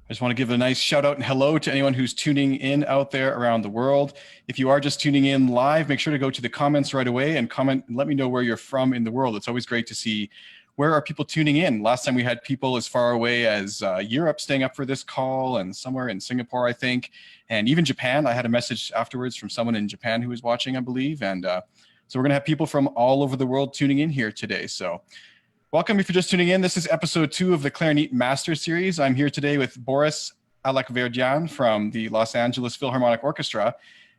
I just want to give a nice shout out and hello to anyone who's tuning in out there around the world. If you are just tuning in live, make sure to go to the comments right away and comment and let me know where you're from in the world. It's always great to see where are people tuning in. Last time we had people as far away as Europe staying up for this call, and somewhere in Singapore, I think, and even Japan. I had a message afterwards from someone in Japan who was watching, I believe. And so we're going to have people from all over the world tuning in here today. So welcome if you're just tuning in. This is episode 2 of the Clarineat Master Series. I'm here today with Boris Allakhverdyan from the Los Angeles Philharmonic Orchestra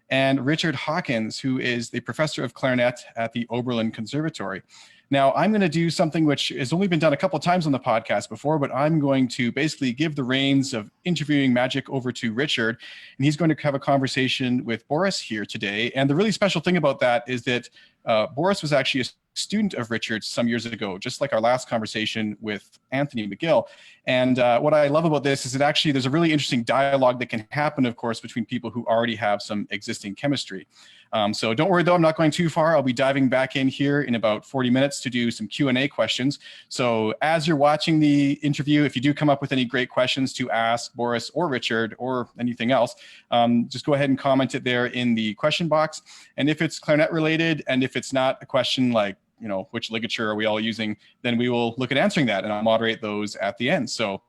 and Richard Hawkins, who is the professor of clarinet at the Oberlin Conservatory. Now, I'm going to do something which has only been done a couple of times on the podcast before, but I'm going to basically give the reins of interviewing magic over to Richard, and he's going to have a conversation with Boris here today. And the really special thing about that is that Boris was actually a student of Richard's some years ago, just like our last conversation with Anthony McGill. And what I love about this is that actually there's a really interesting dialogue that can happen, of course, between people who already have some existing chemistry. So don't worry, though, I'm not going too far. I'll be diving back in here in about 40 minutes to do some Q&A questions. So as you're watching the interview, if you do come up with any great questions to ask Boris or Richard or anything else, just go ahead and comment it there in the question box. And if it's clarinet related, and if it's not a question like, you know, which ligature are we all using, then we will look at answering that, and I'll moderate those at the end. So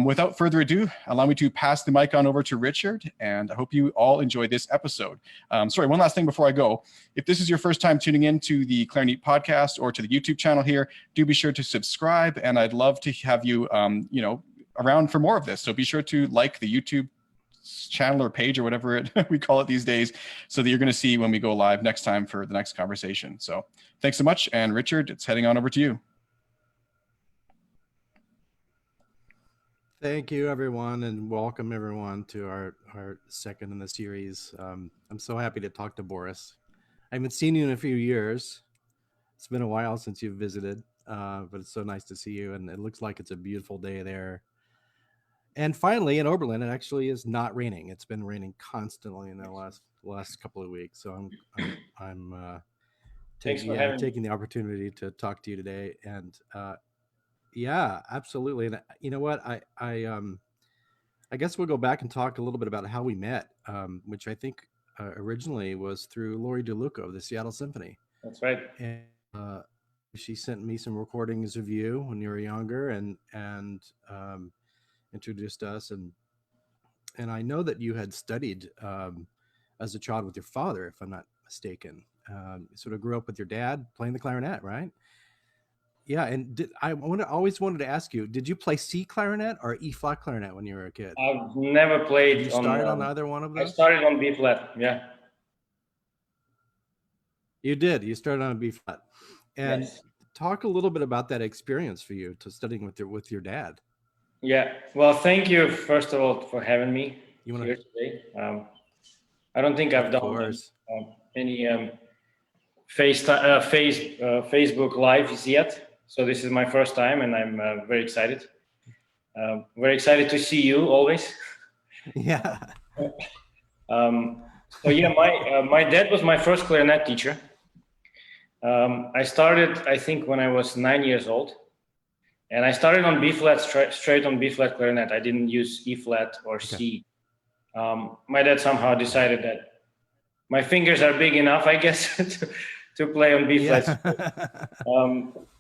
without further ado, allow me to pass the mic on over to Richard, and I hope you all enjoy this episode. Sorry, one last thing before I go. If this is your first time tuning in to the Clarineat podcast or to the YouTube channel here, do be sure to subscribe, and I'd love to have you, around for more of this. So be sure to like the YouTube channel or page or whatever we call it these days, so that you're going to see when we go live next time for the next conversation. So thanks so much. And Richard, it's heading on over to you. Thank you, everyone, and welcome everyone to our second in the series. I'm so happy to talk to Boris. I haven't seen you in a few years. It's been a while since you've visited, but it's so nice to see you, and it looks like it's a beautiful day there. And finally, in Oberlin, it actually is not raining. It's been raining constantly in the last couple of weeks. So I'm taking the opportunity to talk to you today. And yeah, absolutely. And you know what? I guess we'll go back and talk a little bit about how we met, which I think originally was through Lori DeLuca of the Seattle Symphony. That's right. And she sent me some recordings of you when you were younger, and introduced us, and I know that you had studied as a child with your father, if I'm not mistaken. You sort of grew up with your dad playing the clarinet, right? Yeah, and always wanted to ask you, did you play C clarinet or E flat clarinet when you were a kid? I've never played. Did you start on either one of those? I started on B flat. Yeah. You did. You started on B flat, and yes. Talk a little bit about that experience for you to studying with your dad. Yeah. Well, thank you first of all for having me here today. I don't think I've done any Facebook lives yet, so this is my first time, and I'm very excited. Very excited to see you always. Yeah. So yeah, my dad was my first clarinet teacher. I started, I think, when I was 9 years old. And I started on B flat, straight on B flat clarinet. I didn't use E flat or C. My dad somehow decided that my fingers are big enough, I guess, to play on B flat.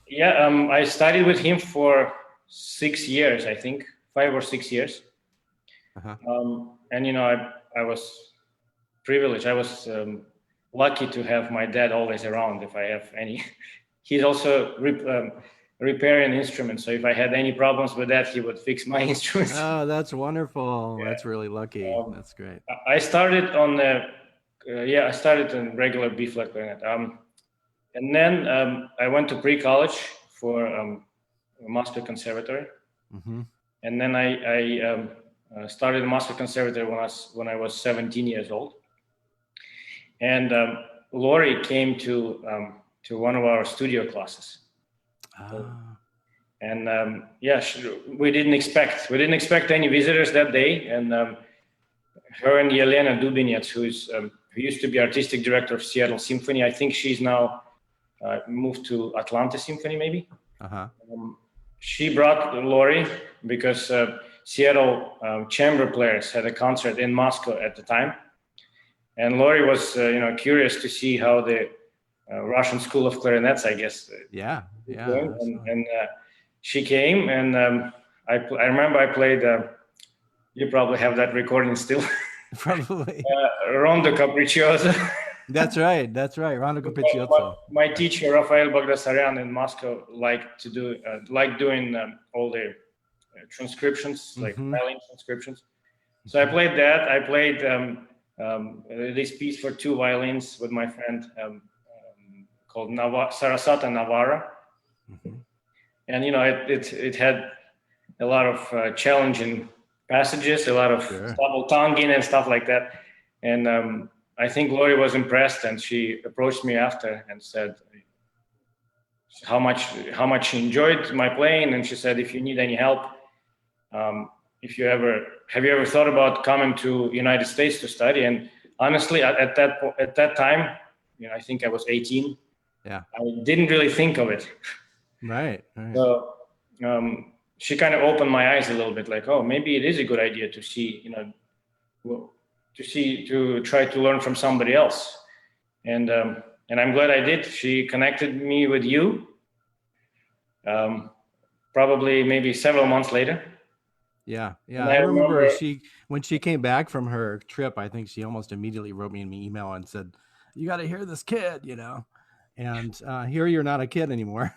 Yeah. I studied with him for 6 years, I think, 5 or 6 years. And you know, I was privileged. I was lucky to have my dad always around if I have any. He's also repairing instruments, so if I had any problems with that, he would fix my instruments. Oh, that's wonderful. Yeah. That's really lucky. That's great. I started on I started on regular B flat clarinet, and then I went to pre-college for a master conservatory, and then I started master conservatory when I was 17 years old, and Lori came to one of our studio classes. And we didn't expect any visitors that day, and her and Yelena Dubinets, who used to be artistic director of Seattle Symphony, I think she's now moved to Atlanta Symphony maybe. She brought Lori because Seattle chamber players had a concert in Moscow at the time, and Lori was curious to see how the Russian School of Clarinets, I guess. Going. And she came, and I remember I played. You probably have that recording still. Probably. Rondo Capriccioso. That's right. Rondo Capriccioso. My teacher, Rafael Bagdasaryan in Moscow, liked doing all the transcriptions, like violin transcriptions. So I played that. I played this piece for 2 violins with my friend called Sarasata Navara. And, it had a lot of challenging passages, a lot of double tonguing and stuff like that. And I think Lori was impressed, and she approached me after and said how much she enjoyed my playing. And she said, if you need any help, have you ever thought about coming to United States to study? And honestly, at that time, I think I was 18. Yeah, I didn't really think of it. Right. So she kind of opened my eyes a little bit, like, oh, maybe it is a good idea to see, to try to learn from somebody else. And I'm glad I did. She connected me with you, probably maybe several months later. Yeah. I remember when she came back from her trip, I think she almost immediately wrote me an email and said, you got to hear this kid, and here you're not a kid anymore.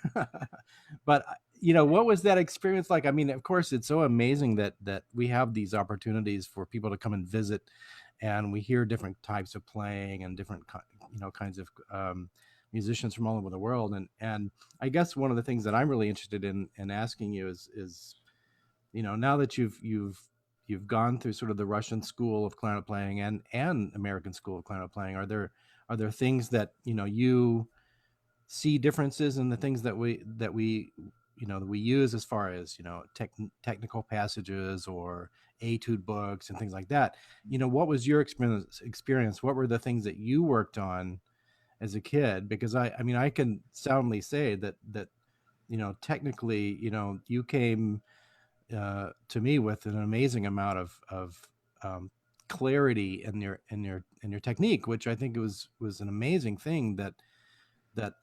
But, what was that experience like? I mean, of course, it's so amazing that we have these opportunities for people to come and visit, and we hear different types of playing and different, kinds of musicians from all over the world. And I guess one of the things that I'm really interested in asking you is, now that you've gone through sort of the Russian school of clarinet playing and American school of clarinet playing, are there things that, you see differences in the things that we use as far as, technical passages or etude books and things like that? What was your experience? What were the things that you worked on as a kid? Because I mean, I can soundly say that, technically, you came to me with an amazing amount of clarity in your technique, which I think was an amazing thing that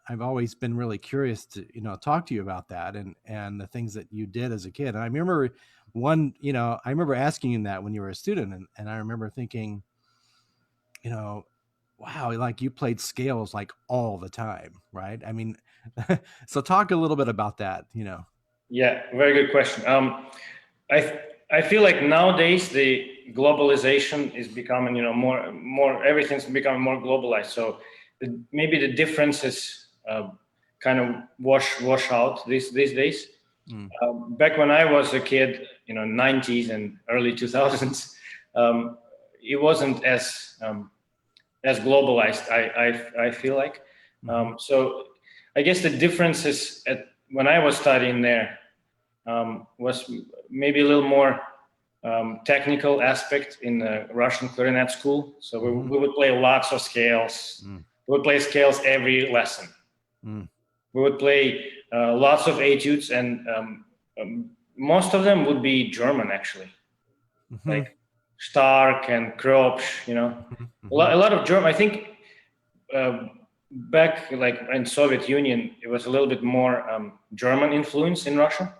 I've always been really curious to, talk to you about that and the things that you did as a kid. And I remember I remember asking you that when you were a student, and I remember thinking, wow, like you played scales like all the time, right? I mean, so talk a little bit about that, Yeah, very good question. I feel like nowadays the globalization is becoming, more everything's becoming more globalized. So maybe the differences kind of wash out these days. Back when I was a kid, 90s and early 2000s, it wasn't as globalized. I feel like. So I guess the differences when I was studying there was maybe a little more technical aspect in the Russian clarinet school. So we would play lots of scales. We would play scales every lesson. We would play lots of etudes, and most of them would be German, actually, like Stark and Kropsch. A lot of German. I think back like in Soviet Union, it was a little bit more German influence in Russia,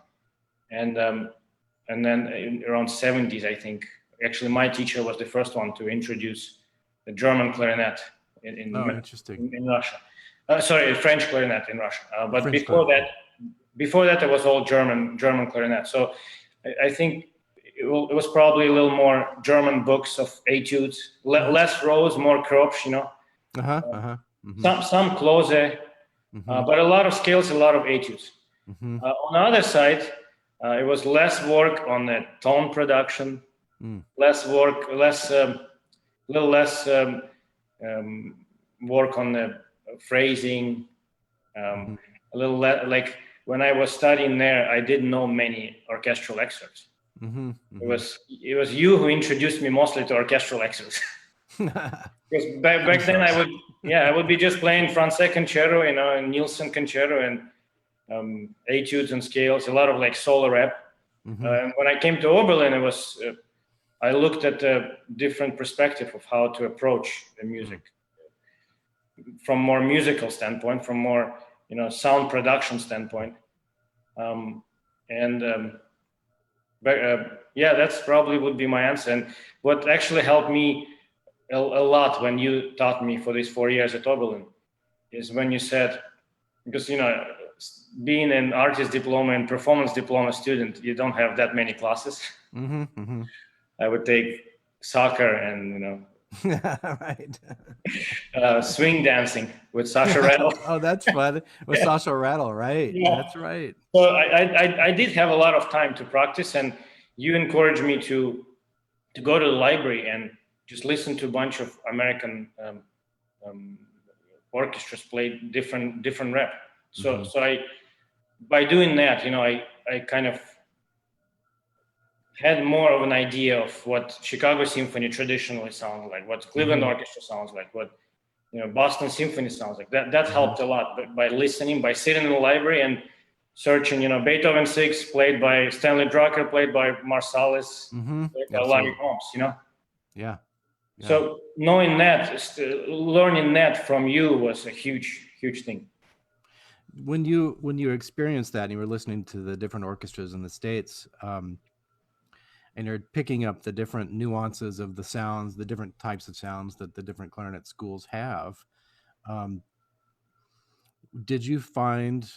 and then around 70s, I think. Actually, my teacher was the first one to introduce the German clarinet in Russia. Sorry, French clarinet in Russia. But French before that, it was all German clarinet. So I think it was probably a little more German books of etudes, less Rose, more Kropsch, some Klose, but a lot of scales, a lot of etudes. On the other side, it was less work on the tone production, less work on the phrasing, a little like when I was studying there, I didn't know many orchestral excerpts. It was you who introduced me mostly to orchestral excerpts. Because back then I would be just playing Francais concerto, and Nielsen concerto, and etudes and scales, a lot of like solo rep. And when I came to Oberlin, I looked at a different perspective of how to approach the music from more musical standpoint, from more sound production standpoint, yeah, that's probably would be my answer. And what actually helped me a lot when you taught me for these 4 years at Oberlin is when you said, because being an artist diploma and performance diploma student, you don't have that many classes. I would take soccer and right. Swing dancing with Sasha Rattle. Oh, that's fun. With Sasha Rattle, right? Yeah. That's right. So I did have a lot of time to practice, and you encouraged me to go to the library and just listen to a bunch of American orchestras play different rep. So by doing that, I kind of had more of an idea of what Chicago Symphony traditionally sounds like, what Cleveland Orchestra sounds like, what Boston Symphony sounds like. That helped a lot by listening, by sitting in the library and searching. Beethoven 6 played by Stanley Drucker, played by Marsalis, played by Larry Holmes. Yeah. So knowing that, learning that from you was a huge thing. When you experienced that and you were listening to the different orchestras in the States, and you're picking up the different nuances of the sounds, the different types of sounds that the different clarinet schools have, did you find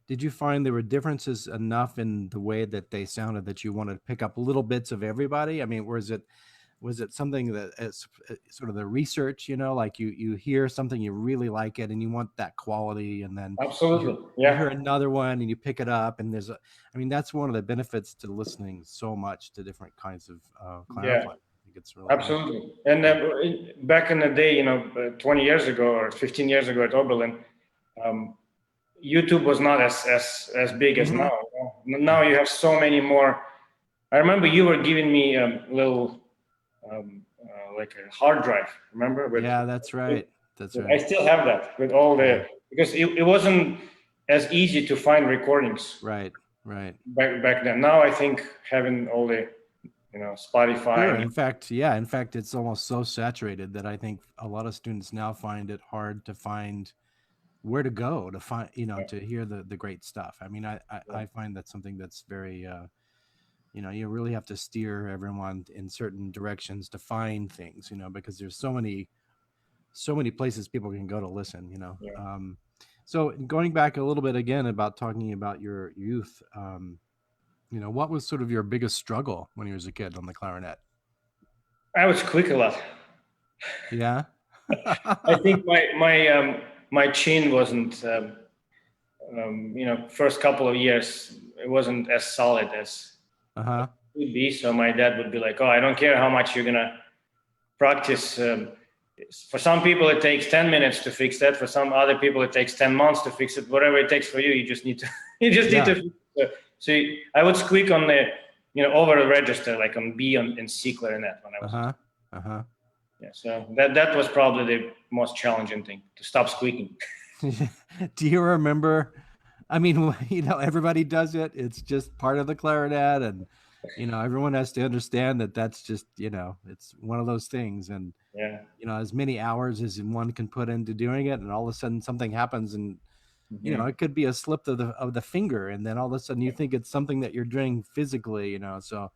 did you find there were differences enough in the way that they sounded that you wanted to pick up little bits of everybody? I mean, was it something that is sort of the research, like you hear something, you really like it and you want that quality, and then absolutely, you hear another one and you pick it up, and that's one of the benefits to listening so much to different kinds of clarinet playing. I think it's really absolutely. And back in the day, 20 years ago or 15 years ago at Oberlin, YouTube was not as big as now. Now you have so many more. I remember you were giving me a little like a hard drive, remember? That's right. I still have that with all because it wasn't as easy to find recordings. Right. Back then. Now I think having all the, Spotify. Sure. In fact, it's almost so saturated that I think a lot of students now find it hard to find where to go to find, to hear the great stuff. I mean, I find that's something that's very, you really have to steer everyone in certain directions to find things, because there's so many places people can go to listen, So going back a little bit again about talking about your youth, what was sort of your biggest struggle when you was a kid on the clarinet? I was quick a lot. Yeah. I think my chin wasn't, first couple of years, it wasn't as solid as it would be. So my dad would be like, "Oh, I don't care how much you're gonna practice. For some people, it takes 10 minutes to fix that. For some other people, it takes 10 months to fix it. Whatever it takes for you, you just need to need to fix it." So I would squeak on the over the register, like on B and C clarinet when I was. Yeah, so that was probably the most challenging thing, to stop squeaking. Do you remember? I mean, everybody does it. It's just part of the clarinet, and everyone has to understand that that's just it's one of those things, and as many hours as one can put into doing it, and all of a sudden something happens, and it could be a slip of the finger, and then all of a sudden you think it's something that you're doing physically, so.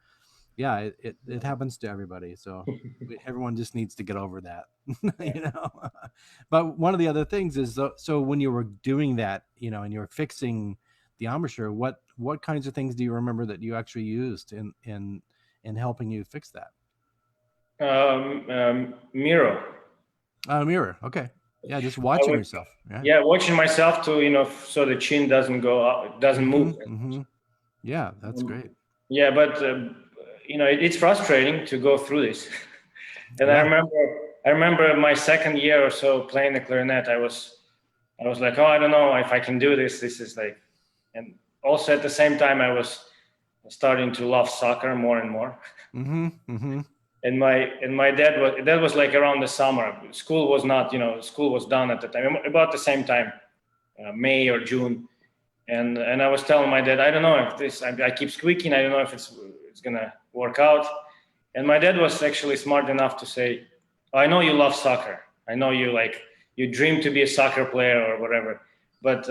Yeah, it happens to everybody. So everyone just needs to get over that, But one of the other things is, so when you were doing that, and you were fixing the embouchure, what kinds of things do you remember that you actually used in helping you fix that? Mirror. Mirror. Okay. Yeah, just watching yourself. Yeah, watching myself to so the chin doesn't go up, doesn't move. Yeah, that's great. Yeah, but it's frustrating to go through this. And I remember my second year or so playing the clarinet, I was like, oh, I don't know if I can do this. This is like, and also at the same time, I was starting to love soccer more and more. And my dad that was like around the summer. School was not, school was done at the time, about the same time, May or June. And I was telling my dad, I don't know if this, I keep squeaking, I don't know if it's gonna work out. And my dad was actually smart enough to say, oh, I know you love soccer. I know you dream to be a soccer player or whatever, but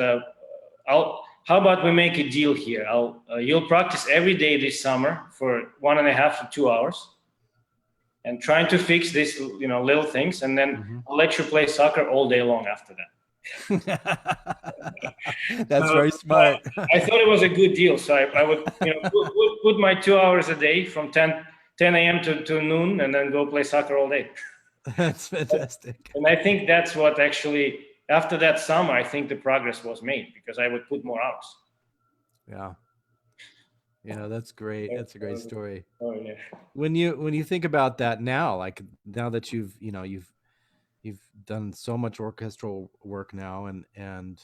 how about we make a deal here? You'll practice every day this summer for 1.5 to 2 hours and trying to fix these, little things. And then I'll let you play soccer all day long after that. That's very smart. I thought it was a good deal. So I would, put my 2 hours a day from 10 a.m. to noon and then go play soccer all day. That's fantastic. And I think that's what actually, after that summer, I think the progress was made because I would put more hours. Yeah, that's great. That's a great story. Oh yeah. When you think about that now, like now that you've done so much orchestral work now, and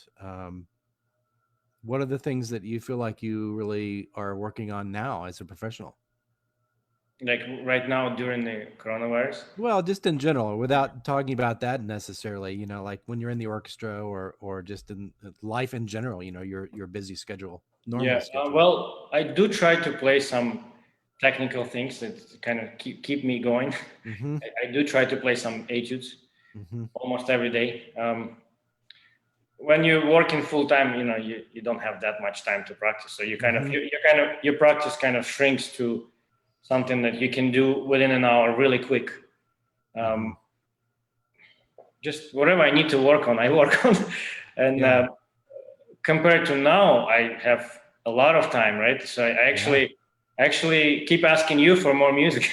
what are the things that you feel like you really are working on now as a professional? Like right now during the coronavirus? Well, just in general, without talking about that necessarily, like when you're in the orchestra or just in life in general, your busy schedule, normal schedule. Well, I do try to play some technical things that kind of keep me going. I do try to play some etudes almost every day. When you're working full time, you don't have that much time to practice. So your practice kind of shrinks to something that you can do within an hour really quick. Just whatever I need to work on, I work on. And compared to now, I have a lot of time, right? So I actually keep asking you for more music.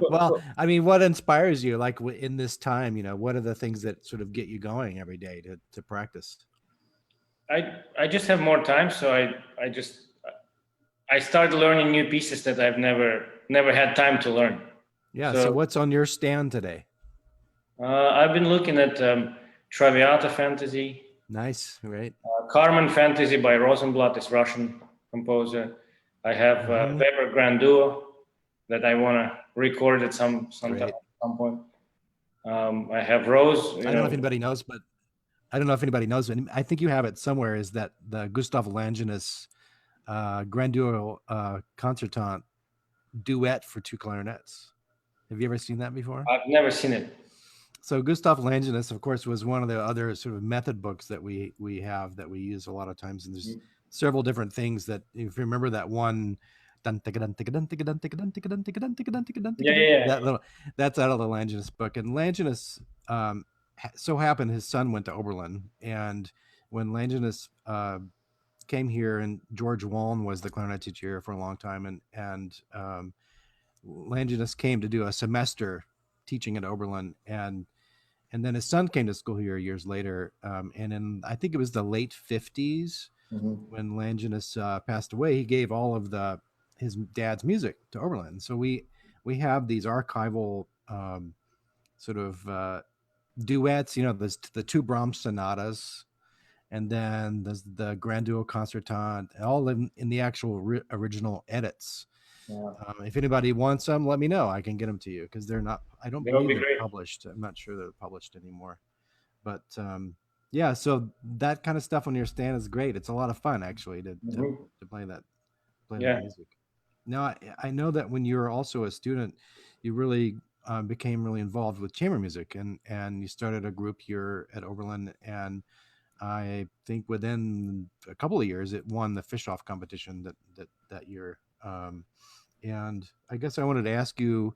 Well, I mean, what inspires you like in this time, what are the things that sort of get you going every day to practice? I just have more time. So I started learning new pieces that I've never had time to learn. Yeah. So what's on your stand today? I've been looking at Traviata Fantasy. Nice, right? Carmen Fantasy by Rosenblatt, this Russian composer. I have Weber Grand Duo that I want to record at some point. I have Rose. I don't know if anybody knows, but I think you have it somewhere. Is that the Gustav Langenus Grand Duo Concertant duet for 2 clarinets? Have you ever seen that before? I've never seen it. So Gustav Langenus, of course, was one of the other sort of method books that we have that we use a lot of times. And there's several different things that, if you remember that one, that's out of the Langenus book. And Langenus, so happened his son went to Oberlin, and when Langenus came here, and George Waln was the clarinet teacher here for a long time, and Langenus came to do a semester teaching at Oberlin, and then his son came to school here years later, and in I think it was the late 50s when Langenus passed away, he gave all of his dad's music to Oberlin. So we have these archival sort of duets, the 2 Brahms sonatas, and then there's the Grand Duo Concertant, all in the actual original edits. Yeah. If anybody wants them, let me know. I can get them to you, because they're not. I don't believe they're published. I'm not sure they're published anymore. But yeah, so that kind of stuff on your stand is great. It's a lot of fun actually to play that music. Now I know that when you were also a student, you really became really involved with chamber music, and you started a group here at Oberlin, and I think within a couple of years it won the Fischoff competition that year. And I guess I wanted to ask you,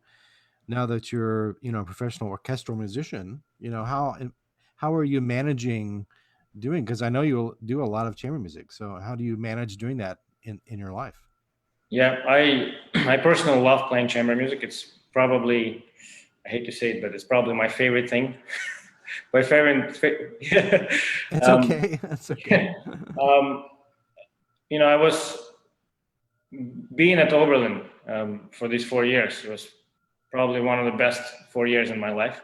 now that you're a professional orchestral musician, how are you managing doing, because I know you do a lot of chamber music, so how do you manage doing that in your life? Yeah, I personally love playing chamber music. It's probably, I hate to say it, but it's probably my favorite thing. My favorite. It's okay. That's okay. I was being at Oberlin for these 4 years. It was probably one of the best 4 years in my life.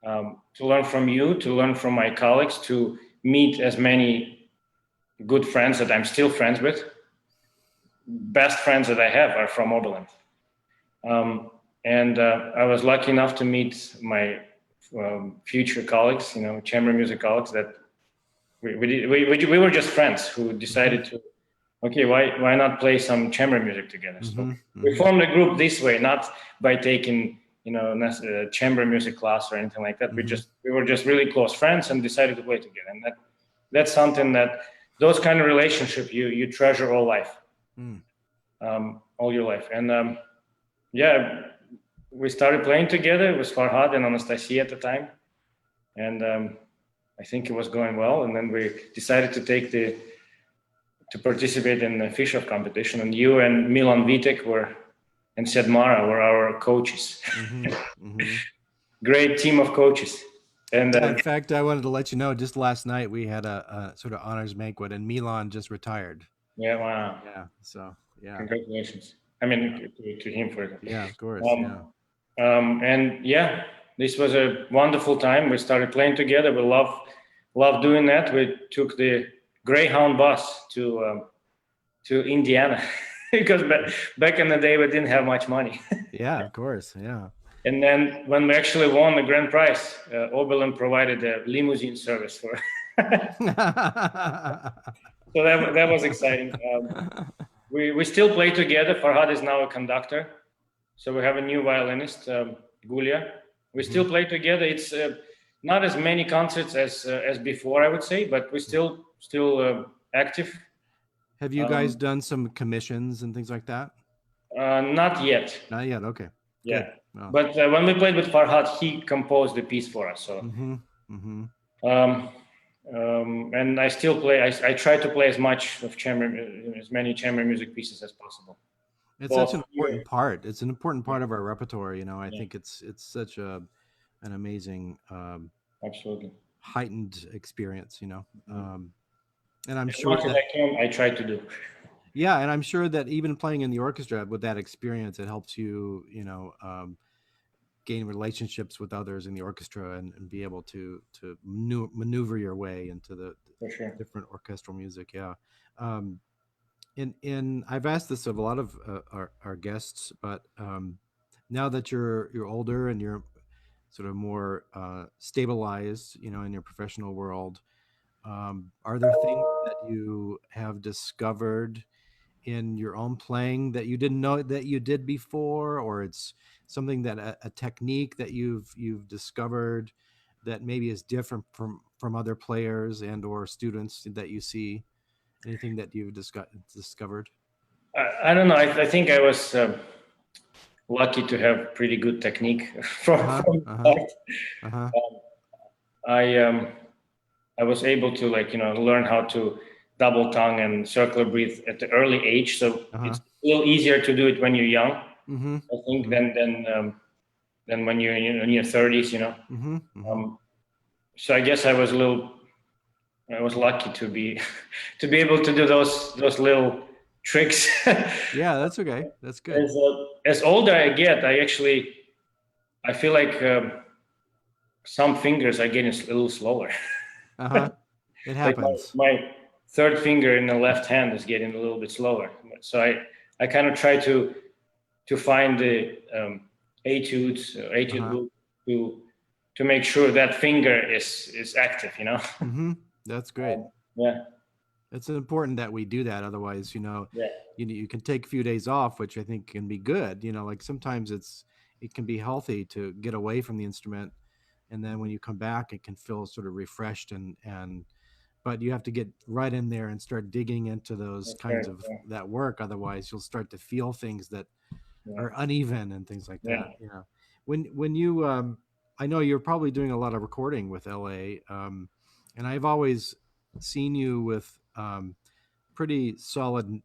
To learn from you, to learn from my colleagues, to meet as many good friends that I'm still friends with. Best friends that I have are from Oberlin. And I was lucky enough to meet my future colleagues, chamber music colleagues that, we were just friends who decided to, okay, why not play some chamber music together? So we formed a group this way, not by taking a chamber music class or anything like that. We were just really close friends and decided to play together, and that's something that those kind of relationship you treasure all life, all your life. And we started playing together. It was Farhad and Anastasia at the time, and I think it was going well. And then we decided to participate in the Fischoff competition, and you and Milan Vitek and Sedmara were our coaches. Great team of coaches. And in fact, I wanted to let you know, just last night we had a sort of honors banquet, and Milan just retired. Yeah, wow. Yeah, so yeah. Congratulations. I mean, to him for it. Yeah, of course. And yeah, this was a wonderful time. We started playing together. We love doing that. We took the Greyhound bus to Indiana because back in the day we didn't have much money. Yeah, of course. Yeah. And then when we actually won the grand prize, Oberlin provided a limousine service for. So that was exciting. We still play together. Farhad is now a conductor, so we have a new violinist, Gulia. We still play together. It's not as many concerts as before, I would say, but we're still active. Have you guys done some commissions and things like that? Not yet. Not yet. Okay. Yeah. Oh. But when we played with Farhad, he composed the piece for us. So, and I still play. I try to play as many chamber music pieces as possible. It's such an important part. It's an important part of our repertoire. I think it's such an amazing, absolutely heightened experience. And I'm as sure much as I try to do. Yeah, and I'm sure that even playing in the orchestra with that experience, it helps you, gain relationships with others in the orchestra and be able to maneuver your way into the different orchestral music. Yeah. And I've asked this of a lot of our guests, but now that you're older and you're sort of more stabilized, in your professional world, are there things that you have discovered in your own playing that you didn't know that you did before, or it's something that a technique that you've discovered that maybe is different from other players and or students that you see? Anything that you've discovered? I don't know. I think I was lucky to have pretty good technique from I was able to learn how to double tongue and circular breathe at the early age, so it's a little easier to do it when you're young. I think than when you're in your 30s. So I guess I was lucky to be able to do those little tricks. Yeah, that's okay. That's good. As older I get, I feel like some fingers are getting a little slower. It happens. Like my third finger in the left hand is getting a little bit slower. So I kind of try to find the etudes book to make sure that finger is active. That's great. Yeah. It's important that we do that. Otherwise, you can take a few days off, which I think can be good. Like sometimes it can be healthy to get away from the instrument. And then when you come back, it can feel sort of refreshed but you have to get right in there and start digging into those kinds of that work. Otherwise you'll start to feel things that are uneven and things like that. When you, I know you're probably doing a lot of recording with LA. And I've always seen you with pretty solid,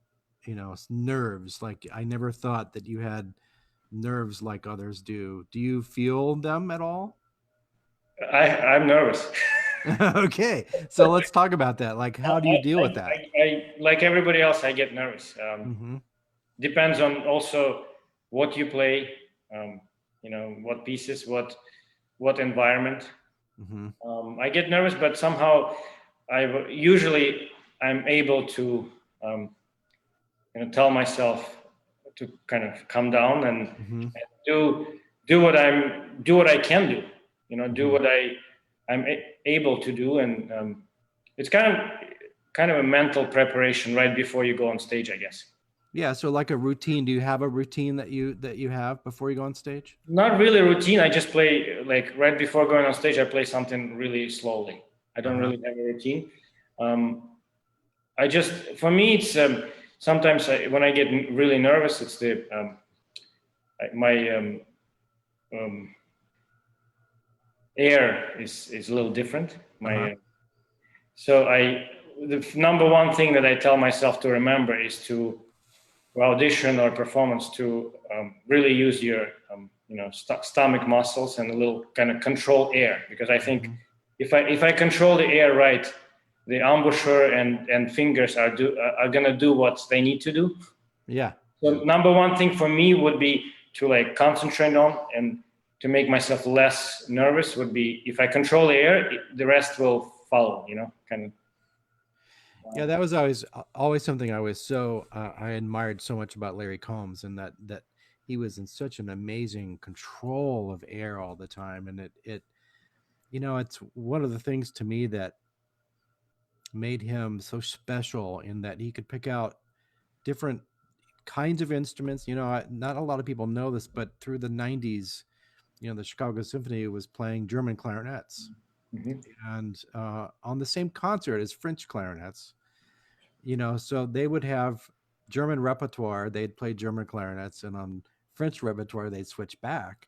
nerves. Like I never thought that you had nerves like others do. Do you feel them at all? I'm nervous. Okay, so let's talk about that. Like, how do you deal with that? I like everybody else, I get nervous. Depends on also what you play, what pieces, what environment. I get nervous, but somehow I'm able to tell myself to kind of calm down and do what I can do. Do what I'm able to do, and it's kind of a mental preparation right before you go on stage, I guess. Yeah. So like a routine, do you have a routine that you have before you go on stage? Not really a routine. I just play, like, right before going on stage, I play something really slowly. I don't really have a routine. For me, it's sometimes when I get really nervous, it's my air is a little different. So the number one thing that I tell myself to remember is to audition or performance to really use your stomach muscles and a little kind of control air, because I think if I control the air right, the embouchure and fingers are gonna do what they need to do. Yeah. So number one thing for me would be to like concentrate on, and to make myself less nervous would be, if I control the air, the rest will follow, kind of. Yeah, that was always something I was I admired so much about Larry Combs, and that he was in such an amazing control of air all the time. And it it's one of the things to me that made him so special, in that he could pick out different kinds of instruments. Not a lot of people know this, but through the 90s, the Chicago Symphony was playing German clarinets. And on the same concert as French clarinets, so they would have German repertoire, they'd play German clarinets, and on French repertoire, they'd switch back.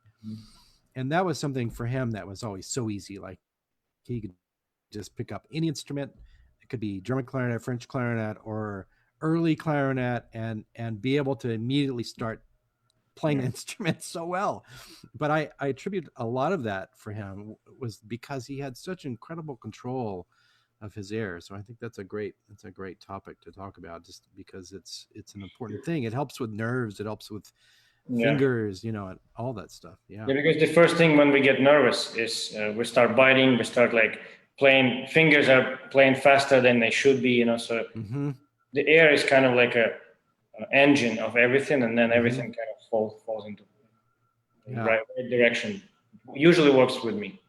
And that was something for him that was always so easy. Like, he could just pick up any instrument. It could be German clarinet, French clarinet, or early clarinet, and be able to immediately start playing the instrument so well. But I attribute a lot of that for him was because he had such incredible control of his air. So I think that's a great topic to talk about, just because it's an important thing. It helps with nerves, it helps with fingers, and all that stuff. Yeah, because the first thing when we get nervous is we start biting, we start like playing, fingers are playing faster than they should be, so the air is kind of like a engine of everything, and then everything kind of falls into the right direction. Usually works with me.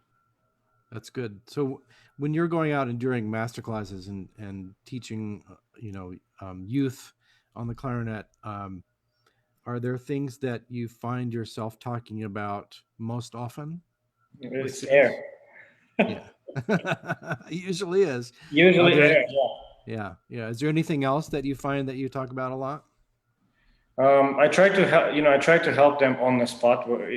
That's good. So when you're going out and doing master classes and teaching, youth on the clarinet, are there things that you find yourself talking about most often? It's air. Yeah. It usually is. Usually air, yeah. Is there anything else that you find that you talk about a lot? I try to help. I try to help them on the spot, where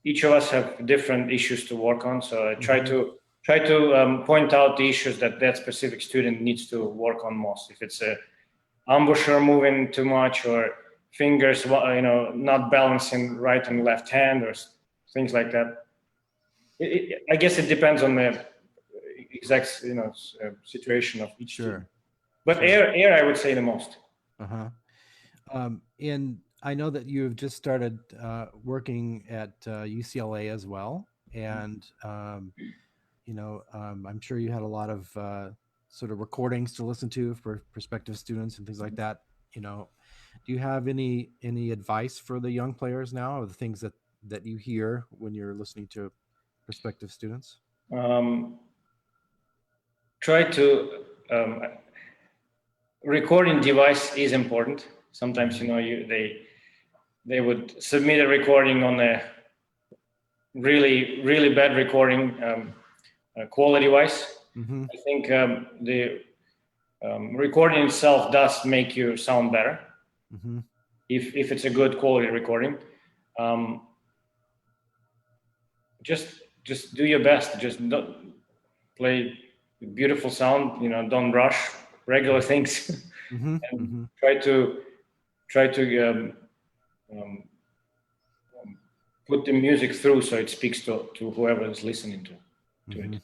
each of us have different issues to work on. So I try to point out the issues that specific student needs to work on most. If it's a embouchure moving too much, or fingers, not balancing right and left hand, or things like that. I guess it depends on the exact situation of each student. But air, I would say the most. And I know that you've just started working at UCLA as well, and I'm sure you had a lot of sort of recordings to listen to for prospective students and things like that. Do you have any advice for the young players now, or the things that you hear when you're listening to prospective students? Try to recording device is important. Sometimes they would submit a recording on a really, really bad recording quality wise. I think the recording itself does make you sound better if it's a good quality recording. Just do your best. Just don't play beautiful sound. Don't rush regular things, and try to put the music through so it speaks to whoever is listening to it.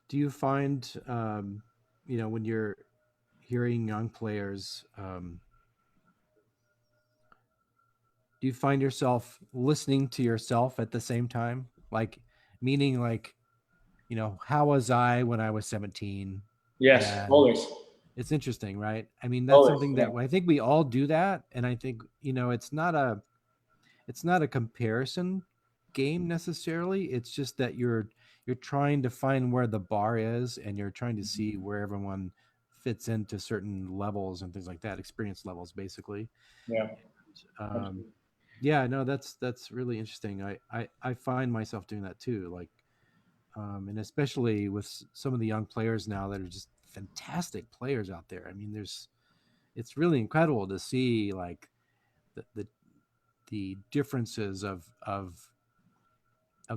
Do you find, when you're hearing young players, do you find yourself listening to yourself at the same time? Meaning, how was I when I was 17? Yes, always. It's interesting, right? I mean, that's something that I think we all do that. And I think, it's not a comparison game necessarily. It's just that you're trying to find where the bar is, and you're trying to see where everyone fits into certain levels and things like that, experience levels, basically. Yeah. Yeah, no, that's really interesting. I find myself doing that too, like, and especially with some of the young players now that are just fantastic players out there. I mean, it's really incredible to see like the differences of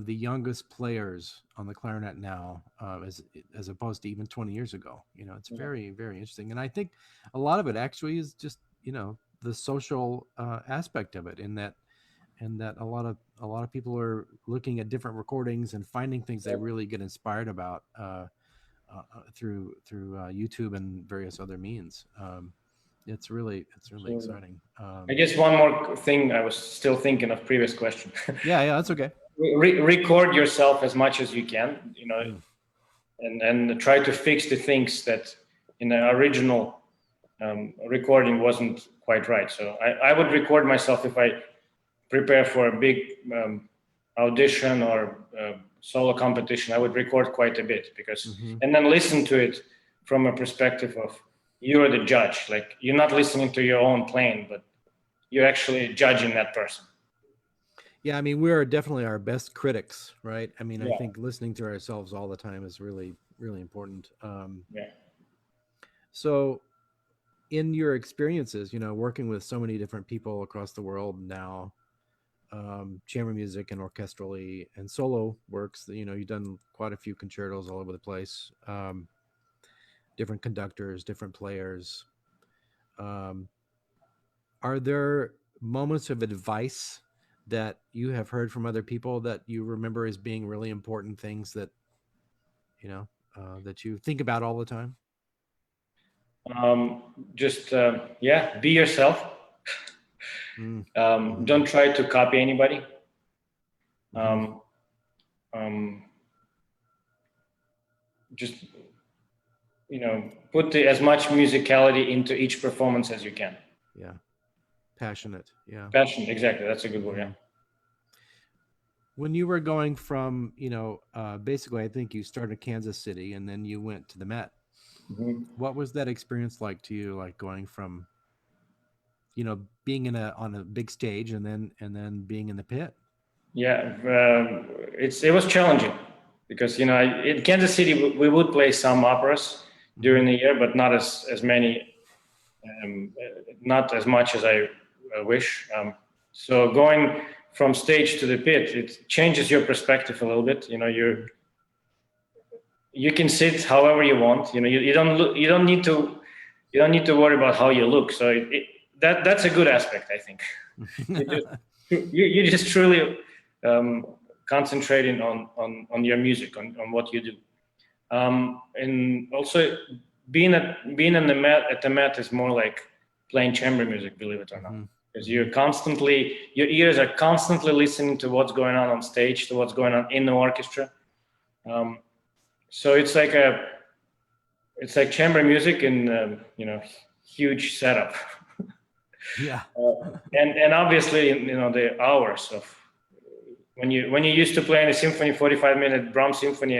the youngest players on the clarinet now, as opposed to even 20 years ago. You know, it's very, very interesting. And I think a lot of it actually is just, you know, the social aspect of it, in that, and that a lot of people are looking at different recordings and finding things they really get inspired about through YouTube and various other means. It's really exciting. I guess one more thing, I was still thinking of previous question. Yeah, that's okay. Record yourself as much as you can, you know, and try to fix the things that in the original recording wasn't quite right. So I would record myself if I prepare for a big audition or solo competition. I would record quite a bit, because and then listen to it from a perspective of, you're the judge. Like, you're not listening to your own playing, but you're actually judging that person. Yeah, I mean, we are definitely our best critics, right? I mean, I think listening to ourselves all the time is really, really important. So in your experiences, you know, working with so many different people across the world now, chamber music and orchestrally and solo works, you know, you've done quite a few concertos all over the place, different conductors, different players. Are there moments of advice that you have heard from other people that you remember as being really important things that, you know, that you think about all the time? Be yourself. Don't try to copy anybody. Just, you know, put as much musicality into each performance as you can. Yeah. Passionate. Yeah. Passion. Exactly. That's a good word. Yeah. When you were going from, you know, basically, I think you started Kansas City and then you went to the Met. What was that experience like to you? Like going from, you know, being on a big stage and then being in the pit? Yeah. It was challenging, because, you know, in Kansas City, we would play some operas during the year, but not as many, not as much as I wish. So going from stage to the pit, it changes your perspective a little bit. You know, you can sit however you want. You know, you don't need to worry about how you look. So that's a good aspect, I think. you just truly concentrating on your music, on what you do, and also being in the Met is more like playing chamber music, believe it or not, because your ears are constantly listening to what's going on stage, to what's going on in the orchestra. So it's like chamber music in you know, huge setup. Yeah. And obviously, you know, the hours of when you used to play in a symphony, 45-minute Brahms symphony,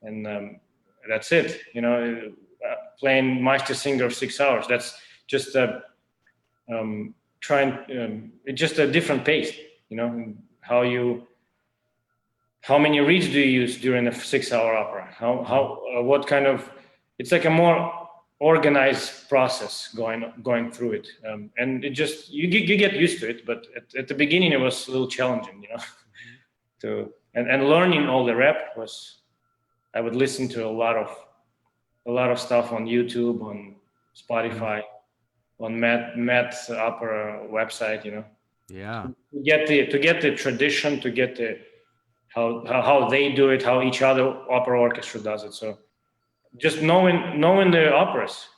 and that's it. You know, playing Meister Singer of 6 hours. That's just it's just a different pace. You know, how many reeds do you use during a 6-hour opera? What kind of? It's like a more organized process going through it, and it just you get used to it. But at the beginning, it was a little challenging, you know, and learning all the rep was. I would listen to a lot of stuff on YouTube, on Spotify, on Met Opera website, you know. Yeah. To get the tradition, to get the how they do it, how each other opera orchestra does it. So just knowing the operas,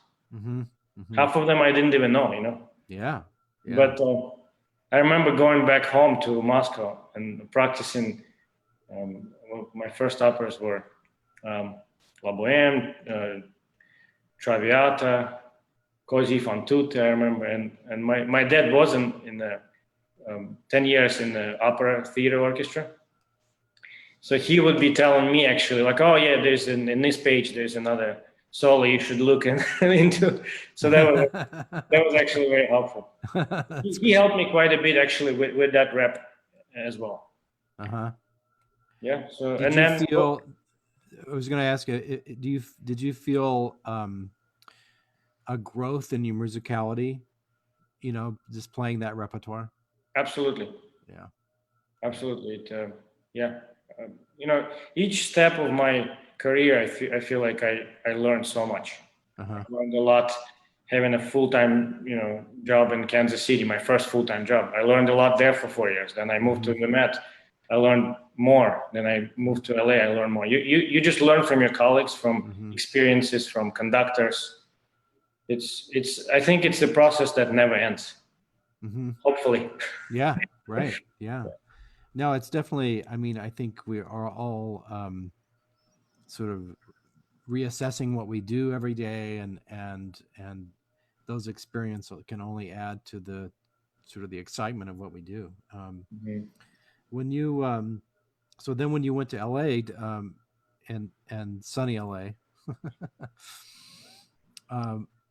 half of them I didn't even know, you know. Yeah. But I remember going back home to Moscow and practicing. My first operas were La Bohème, Traviata, Così fan tutte. I remember, and my dad was in the 10 years in the opera theater orchestra, So he would be telling me actually like, oh yeah, in this page, there's another solo you should look into. So that was actually very helpful. He helped me quite a bit actually with that rep as well. Yeah. So I was going to ask you, did you feel a growth in your musicality, just playing that repertoire? Absolutely. Yeah. Absolutely. Each step of my career, I feel like I learned so much. I learned a lot having a full-time, job in Kansas City, my first full-time job. I learned a lot there for 4 years. Then I moved to the Met. I learned more. Then I moved to LA. I learned more. You just learn from your colleagues, from experiences, from conductors. I think it's a process that never ends. Hopefully. Yeah. Right. Yeah. No, it's definitely, I think we are all sort of reassessing what we do every day, and those experiences can only add to the sort of the excitement of what we do. When you so then when you went to LA and sunny LA,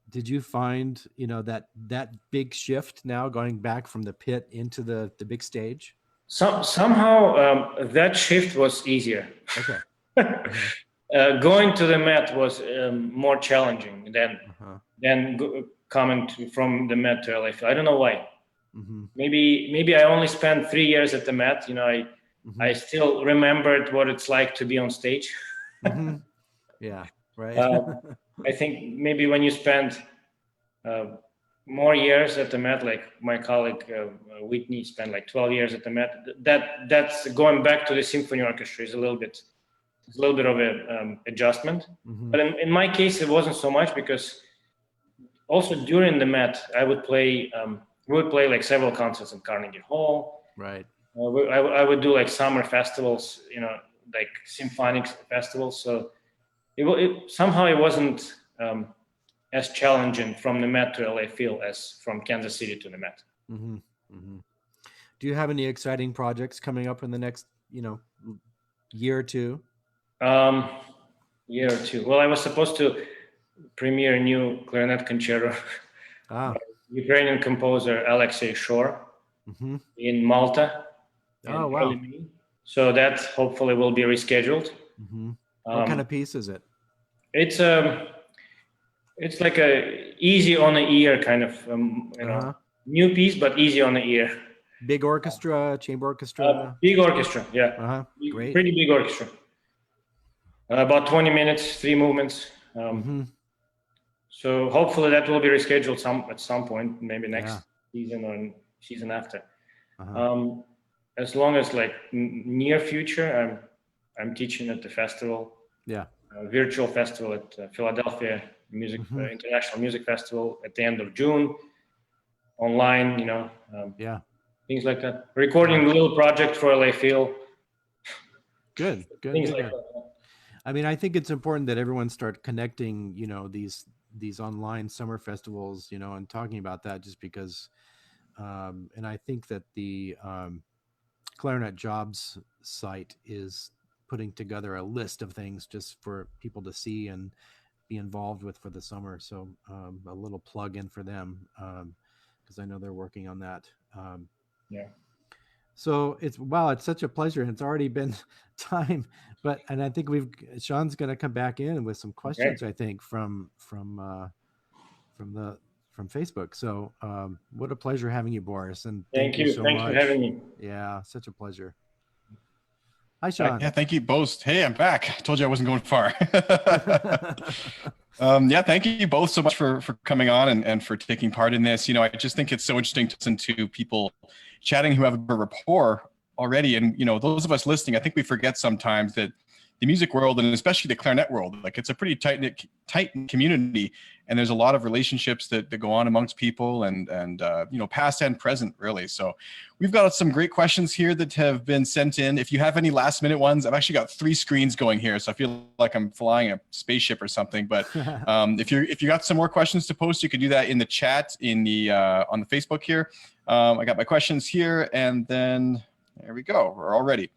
did you find that big shift now going back from the pit into the big stage? Somehow that shift was easier. Okay. Going to the Met was more challenging than coming from the Met to LA. I don't know why. Maybe I only spent 3 years at the Met. I still remembered what it's like to be on stage. Yeah, right. I think maybe when you spend more years at the Met, like my colleague Whitney spent like 12 years at the Met. That's going back to the symphony orchestra is a little bit of an adjustment. But in my case, it wasn't so much, because also during the Met, we would play like several concerts in Carnegie Hall. Right. I would do like summer festivals, like symphonic festivals. So somehow it wasn't as challenging from the Met to LA feel as from Kansas City to the Met. Do you have any exciting projects coming up in the next, year or two? Year or two. Well, I was supposed to premiere a new clarinet concerto by Ukrainian composer Alexei Shor in Malta. Oh, wow. So that hopefully will be rescheduled. What kind of piece is it? It's like a easy on the ear kind of new piece, but easy on the ear. Big orchestra, chamber orchestra? Big orchestra, yeah. Great. Pretty big orchestra. About 20 minutes, 3 movements. So hopefully that will be rescheduled at some point, maybe next season or season after. As long as like near future, I'm teaching at the festival. Yeah. Virtual festival at Philadelphia International Music Festival at the end of June. Online, things like that. Recording a little project for LA Phil. Good. Things like that. I think it's important that everyone start connecting, these online summer festivals, and talking about that, just because, and I think that the Clarinet Jobs site is putting together a list of things just for people to see and be involved with for the summer. So a little plug in for them, because I know they're working on that. So it's such a pleasure, and it's already been time, and I think Sean's going to come back in with some questions. I think from Facebook. So what a pleasure having you, Boris, and thank you so much. Thanks for having me. Yeah, such a pleasure. Hi, Sean. Yeah, thank you both. Hey, I'm back. I told you I wasn't going far. Thank you both so much for coming on and for taking part in this. I just think it's so interesting to listen to people chatting who have a rapport already. And, those of us listening, I think we forget sometimes that the music world, and especially the clarinet world, like it's a pretty tight community, and there's a lot of relationships that go on amongst people, and past and present, really. So we've got some great questions here that have been sent in. If you have any last minute ones, I've actually got 3 screens going here, so I feel like I'm flying a spaceship or something. But if you got some more questions to post, you can do that in the chat on the Facebook here. I got my questions here, and then there we go. We're all ready.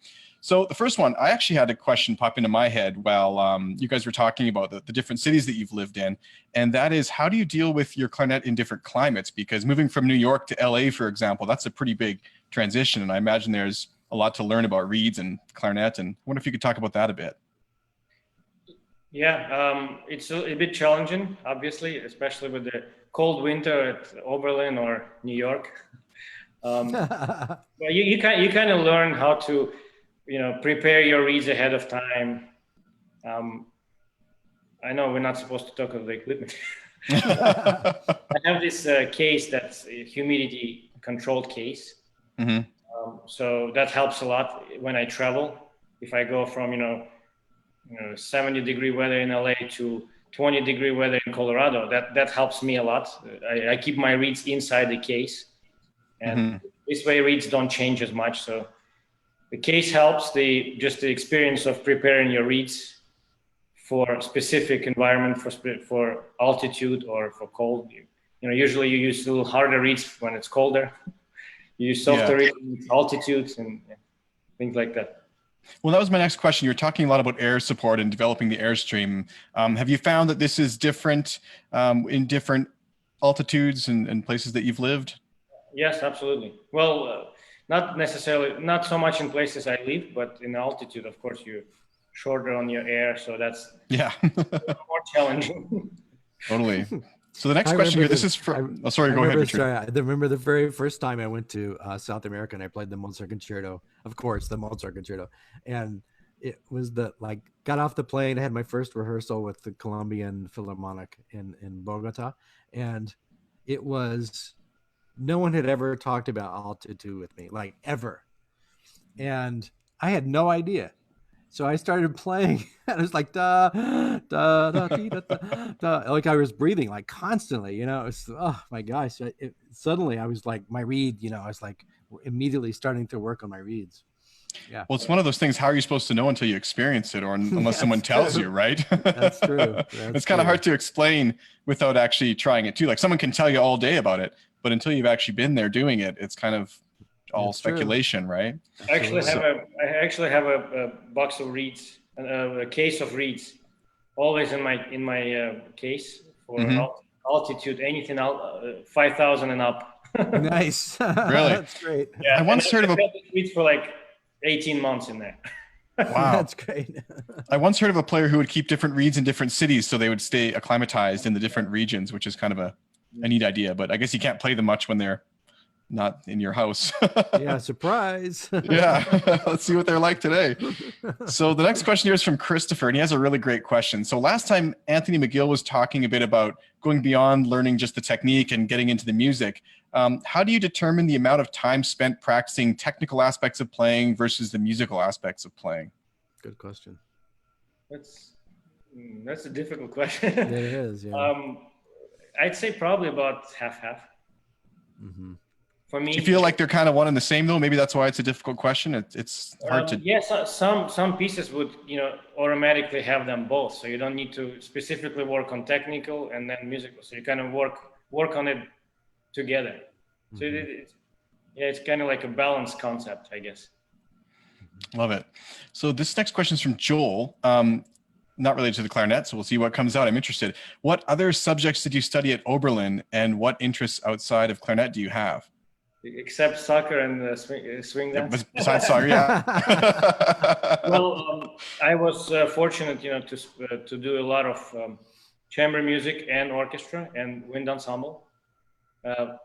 So the first one, I actually had a question pop into my head while you guys were talking about the different cities that you've lived in. And that is, how do you deal with your clarinet in different climates? Because moving from New York to LA, for example, that's a pretty big transition. And I imagine there's a lot to learn about reeds and clarinet. And I wonder if you could talk about that a bit. Yeah, it's a bit challenging, obviously, especially with the cold winter at Oberlin or New York. But you kind of learn how to, prepare your reeds ahead of time. I know we're not supposed to talk about the equipment. I have this case that's a humidity controlled case. Mm-hmm. So that helps a lot when I travel. If I go from, 70-degree weather in LA to 20-degree weather in Colorado, that helps me a lot. I keep my reeds inside the case, and this way reeds don't change as much. So the case helps, just the experience of preparing your reeds for a specific environment, for altitude or for cold. Usually you use a little harder reeds when it's colder. You use softer reeds when it's altitudes and things like that. Well, that was my next question. You were talking a lot about air support and developing the airstream. Have you found that this is different in different altitudes and places that you've lived? Yes, absolutely. Well, not so much in places I live, but in altitude, of course, you're shorter on your air. So that's more challenging. Totally. So the next question here, this is from, go ahead, Richard. Sorry, I remember the very first time I went to South America and I played the Mozart Concerto, of course, the Mozart Concerto. And it was got off the plane, I had my first rehearsal with the Colombian Philharmonic in Bogota. And it was, no one had ever talked about altitude with me, like ever. And I had no idea. So I started playing and it was like, da, da, da, da, da, da. Like I was breathing like constantly, it's, oh my gosh. Suddenly I was like, my reed, I was like immediately starting to work on my reeds. Yeah. Well, it's one of those things, how are you supposed to know until you experience it or unless someone tells you, right? That's true. It's kind of hard to explain without actually trying it too. Like someone can tell you all day about it, but until you've actually been there doing it, it's kind of all speculation, right? I actually have a box of reeds, a case of reeds, always in my case for altitude, anything 5,000 and up. Nice. Really? That's great. Yeah, I once heard of reeds for like 18 months in there. Wow, that's great. I once heard of a player who would keep different reeds in different cities so they would stay acclimatized in the different regions, which is kind of a neat idea. But I guess you can't play them much when they're not in your house. Yeah, surprise. Yeah, let's see what they're like today. So the next question here is from Christopher, and he has a really great question. So last time Anthony McGill was talking a bit about going beyond learning just the technique and getting into the music. How do you determine the amount of time spent practicing technical aspects of playing versus the musical aspects of playing? Good question. That's a difficult question. It is, yeah. I'd say probably about half-half. Mm-hmm. For me, do you feel like they're kind of one and the same though? Maybe that's why it's a difficult question. It's hard to. Yes, some pieces would automatically have them both, so you don't need to specifically work on technical and then musical. So you kind of work on it together. So it's kind of like a balanced concept, I guess. Love it. So this next question is from Joel. Not related to the clarinet, so we'll see what comes out. I'm interested. What other subjects did you study at Oberlin, and what interests outside of clarinet do you have? Except soccer and swing dance. Besides soccer, yeah. Well, I was fortunate, to do a lot of chamber music and orchestra and wind ensemble,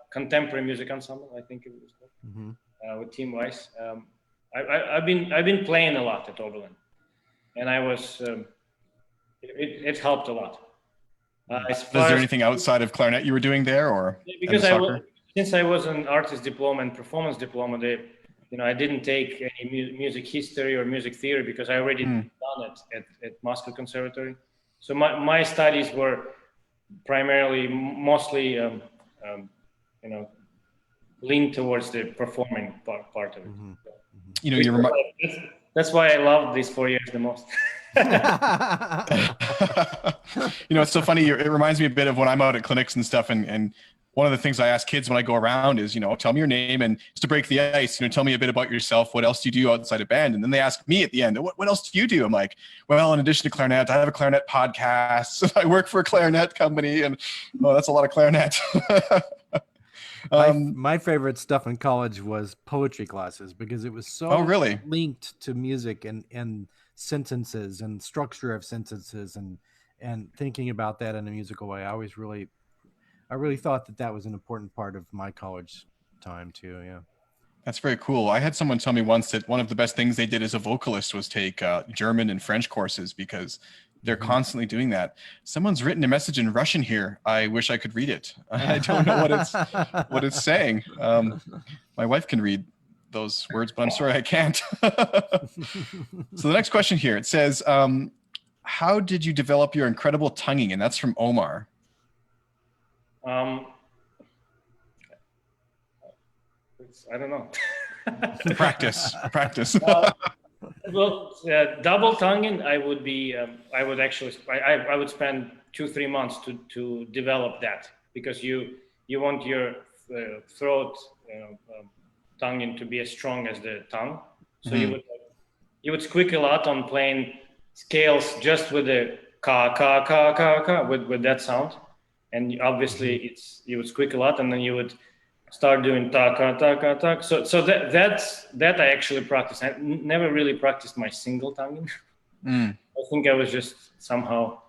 contemporary music ensemble, I think it was called, with Team Weiss. I've been playing a lot at Oberlin, and I was. It helped a lot. Is there anything outside of clarinet you were doing there, or because since I was an artist diploma and performance diploma, I didn't take any music history or music theory because I already done it at Moscow Conservatory. So my studies were mostly leaned towards the performing part of it. That's why I loved these 4 years the most. It's so funny. It reminds me a bit of when I'm out at clinics and stuff, and one of the things I ask kids when I go around is, tell me your name, and just to break the ice, tell me a bit about yourself. What else do you do outside of band? And then they ask me at the end, what else do you do? I'm like, well, in addition to clarinet, I have a clarinet podcast. I work for a clarinet company, and that's a lot of clarinet. My favorite stuff in college was poetry classes because it was so really linked to music and sentences and structure of sentences and thinking about that in a musical way. I really thought that was an important part of my college time too. Yeah. That's very cool. I had someone tell me once that one of the best things they did as a vocalist was take German and French courses because they're constantly doing that. Someone's written a message in Russian here. I wish I could read it. I don't know what it's saying. My wife can read those words, but I'm sorry I can't. So the next question here, it says, how did you develop your incredible tonguing? And that's from Omar. I don't know. Practice. Well, double tonguing, I would spend 2-3 months to develop that, because you want your throat tonguing to be as strong as the tongue. So you would squeak a lot on playing scales just with the ka ka ka ka ka with that sound, and obviously you would squeak a lot, and then you would start doing ta ka ta ka ta. So that I actually practiced. I never really practiced my single tonguing. I think I was just somehow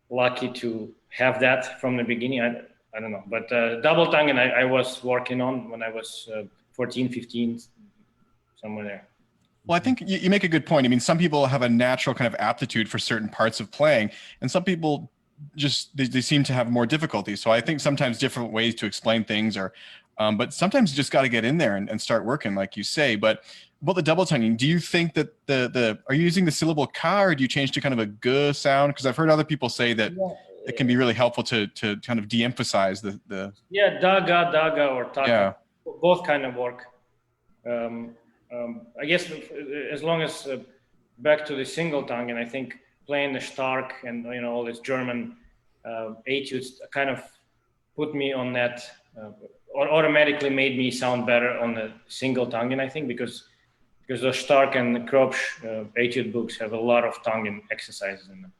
lucky to have that from the beginning. I don't know, but double tonguing I was working on when I was 14, 15, somewhere there. Well, I think you make a good point. I mean, some people have a natural kind of aptitude for certain parts of playing, and some people just they seem to have more difficulty. So I think sometimes different ways to explain things are, but sometimes you just got to get in there and start working, like you say. But about the double tonguing, do you think that are you using the syllable ka, or do you change to kind of a g sound? Because I've heard other people say that it can be really helpful to kind of de-emphasize the daga or taka, both kind of work. I guess as long as back to the single tongue, and I think playing the Stark and all this German etudes kind of put me on that, or automatically made me sound better on the single tonguing. I think because the Stark and the Kropsch etude books have a lot of tonguing exercises in them.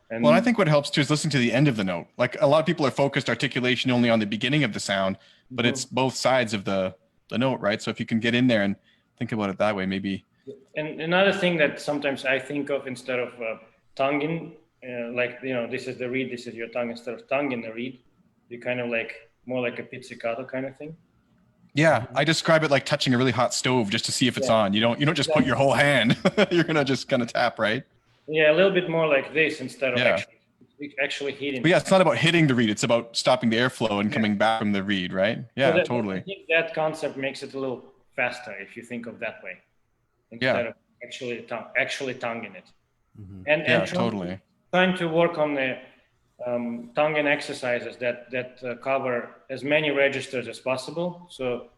And well, I think what helps too is listening to the end of the note. Like a lot of people are focused articulation only on the beginning of the sound, but it's both sides of the note, right? So if you can get in there and think about it that way, maybe. And another thing that sometimes I think of instead of tonguing, this is the reed, this is your tongue, instead of tonguing the reed, you kind of more like a pizzicato kind of thing. Yeah, I describe it like touching a really hot stove just to see if it's on. You don't just put your whole hand. You're gonna just kind of tap, right? Yeah, a little bit more like this instead of actually hitting. But it's not about hitting the reed. It's about stopping the airflow and coming back from the reed, right? Yeah, totally. I think that concept makes it a little faster if you think of that way, instead of actually tonguing it. And totally. Trying to work on the tonguing exercises that cover as many registers as possible. So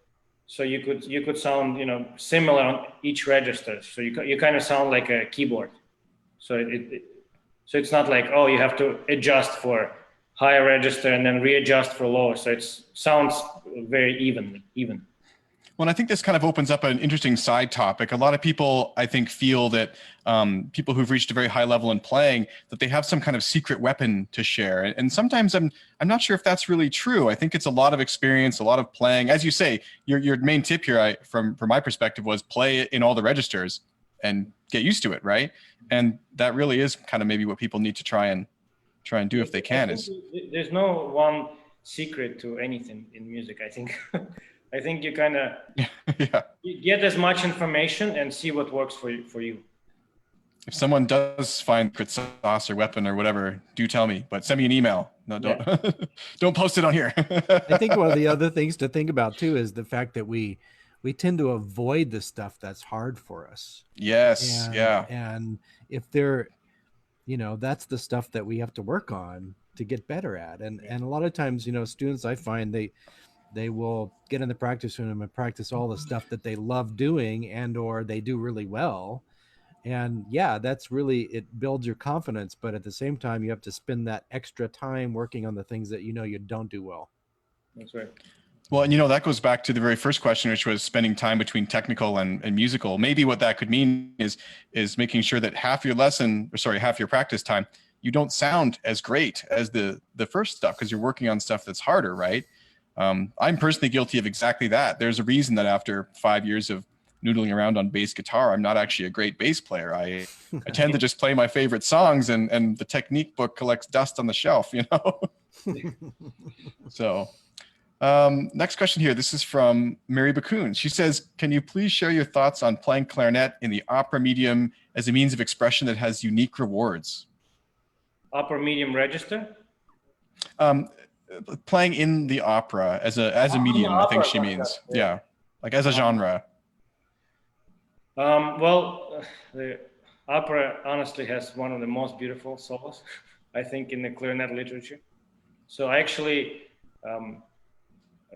you could sound similar on each register. So you kind of sound like a keyboard. So it's not like, you have to adjust for higher register and then readjust for lower. So it sounds very even. Well, I think this kind of opens up an interesting side topic. A lot of people, I think, feel that people who've reached a very high level in playing, that they have some kind of secret weapon to share. And sometimes I'm not sure if that's really true. I think it's a lot of experience, a lot of playing. As you say, your main tip here, from my perspective, was play in all the registers and get used to it, right? And that really is kind of maybe what people need to try and do if they can. There's no one secret to anything in music, I think. I think you kind of you get as much information and see what works for you. If someone does find secret sauce or weapon or whatever, do tell me, but send me an email. No, don't don't post it on here. I think one of the other things to think about too is the fact that we tend to avoid the stuff that's hard for us. Yes. And if they're, that's the stuff that we have to work on to get better at. And a lot of times, students, I find they will get in the practice room and practice all the stuff that they love doing or they do really well. And yeah, that's really, it builds your confidence, but at the same time, you have to spend that extra time working on the things that you know you don't do well. That's right. Well, and that goes back to the very first question, which was spending time between technical and musical. Maybe what that could mean is making sure that half your practice time, you don't sound as great as the first stuff because you're working on stuff that's harder, right? I'm personally guilty of exactly that. There's a reason that after 5 years of noodling around on bass guitar, I'm not actually a great bass player. I tend to just play my favorite songs, and the technique book collects dust on the shelf, So. Next question here. This is from Mary Bakun. She says, can you please share your thoughts on playing clarinet in the opera medium as a means of expression that has unique rewards? Upper medium register? Playing in the opera as a medium, I think she means. Yeah. Like as a genre. Well, the opera honestly has one of the most beautiful solos, I think, in the clarinet literature. So I actually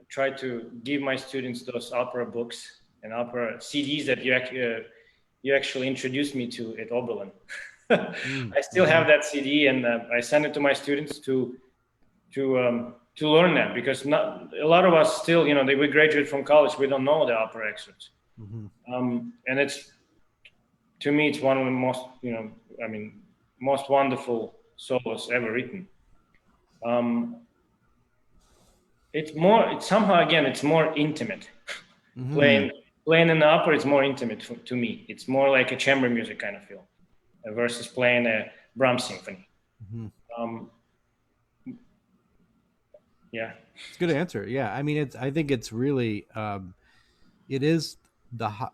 try to give my students those opera books and opera CDs that you actually introduced me to at Oberlin. I still have that CD, and I send it to my students to learn that, because not a lot of us still, we graduate from college, we don't know the opera excerpts. And it's, to me, it's one of the most, most wonderful solos ever written. It's more intimate. Playing in the opera, it's more intimate to me. It's more like a chamber music kind of feel versus playing a Brahms symphony. Yeah. It's a good answer. Yeah. I mean, I think it's really, it is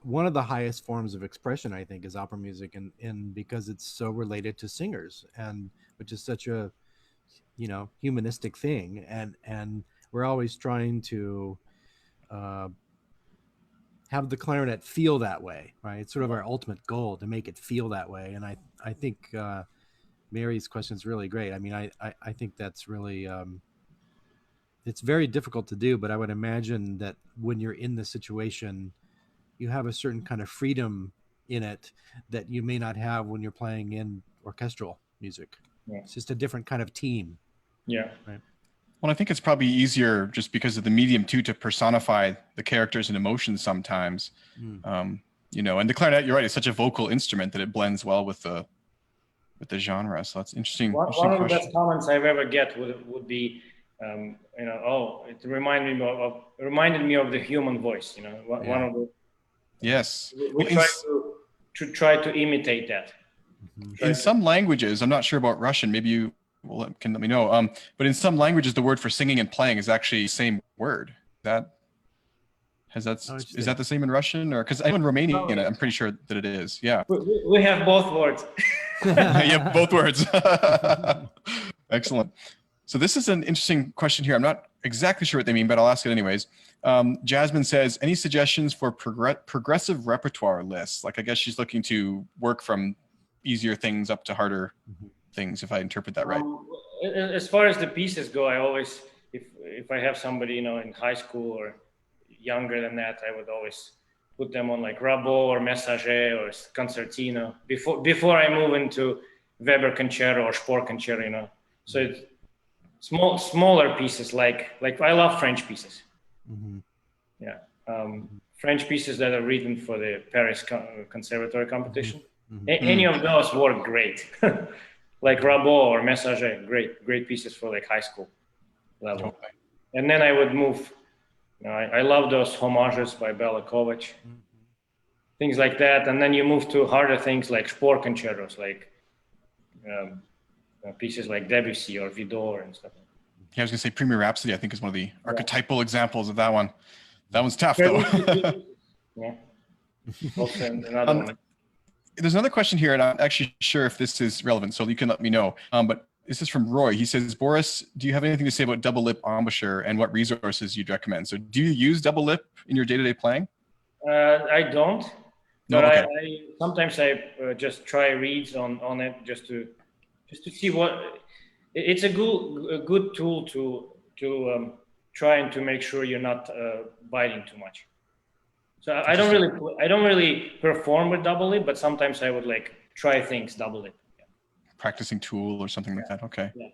one of the highest forms of expression, I think, is opera music, and because it's so related to singers, and which is such a, humanistic thing. And we're always trying to have the clarinet feel that way, right? It's sort of our ultimate goal, to make it feel that way. And I think Mary's question is really great. I mean, I think that's really, it's very difficult to do, but I would imagine that when you're in the situation, you have a certain kind of freedom in it that you may not have when you're playing in orchestral music. Yeah. It's just a different kind of team. Yeah. Right. Well, I think it's probably easier just because of the medium too, to personify the characters and emotions sometimes. And the clarinet, you're right, it's such a vocal instrument that it blends well with the genre. So that's interesting. One of the best comments I've ever get would be, it reminded me of the human voice. One of the. Yes. We try to imitate that. In some languages, I'm not sure about Russian. Maybe you can let me know. But in some languages, the word for singing and playing is actually the same word. Is that the same in Russian? Or because I'm in Romanian, I'm pretty sure that it is. Yeah. We have both words. Yeah, both words. Excellent. So this is an interesting question here. I'm not exactly sure what they mean, but I'll ask it anyways. Jasmine says, any suggestions for progressive repertoire lists? Like, I guess she's looking to work from easier things up to harder things, if I interpret that right. As far as the pieces go, I always, if I have somebody, in high school or younger than that, I would always put them on like Rabot or Messager or Concertino before I move into Weber Concerto or Spohr Concerto, So it's smaller pieces, like I love French pieces. Yeah. French pieces that are written for the Paris Conservatory competition. Any of those work great. Like Rabot or Messager, great pieces for like high school level. Okay. And then I would move. I love those homages by Bela Kovac, things like that. And then you move to harder things like Spohr concertos, like pieces like Debussy or Vidor and stuff. Yeah, I was gonna say Premier Rhapsody, I think, is one of the archetypal examples of that one. That one's tough though. Yeah. Also another one. There's another question here, and I'm actually sure if this is relevant, so you can let me know. But this is from Roy. He says, Boris, do you have anything to say about double lip embouchure and what resources you'd recommend? So do you use double lip in your day-to-day playing? I don't. No, but okay. I sometimes I just try reads on it just to see what. It's a good tool to try and to make sure you're not biting too much. So I don't really perform with double lip, but sometimes I would like try things double lip. Practicing tool or something like that. Okay. Yeah.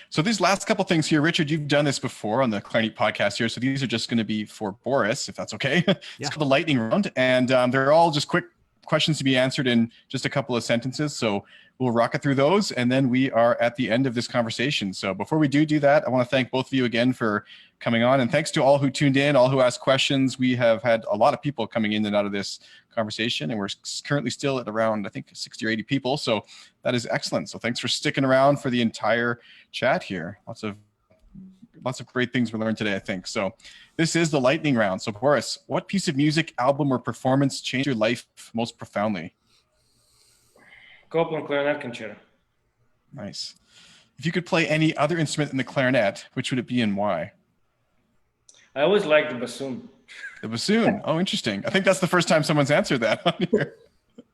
So these last couple things here, Richard, you've done this before on the Clarineat podcast here. So these are just going to be for Boris, if that's okay. It's called the lightning round. And they're all just quick questions to be answered in just a couple of sentences. So we'll rocket through those. And then we are at the end of this conversation. So before we do that, I want to thank both of you again for coming on. And thanks to all who tuned in, all who asked questions. We have had a lot of people coming in and out of this conversation, and we're currently still at around, I think, 60 or 80 people. So that is excellent. So thanks for sticking around for the entire chat here. Lots of great things we learned today, I think. So this is the lightning round. So Boris, what piece of music, album, or performance changed your life most profoundly? Copland Clarinet Concerto. Nice. If you could play any other instrument in the clarinet, which would it be and why? I always liked the bassoon. The bassoon. Oh, interesting. I think that's the first time someone's answered that on here.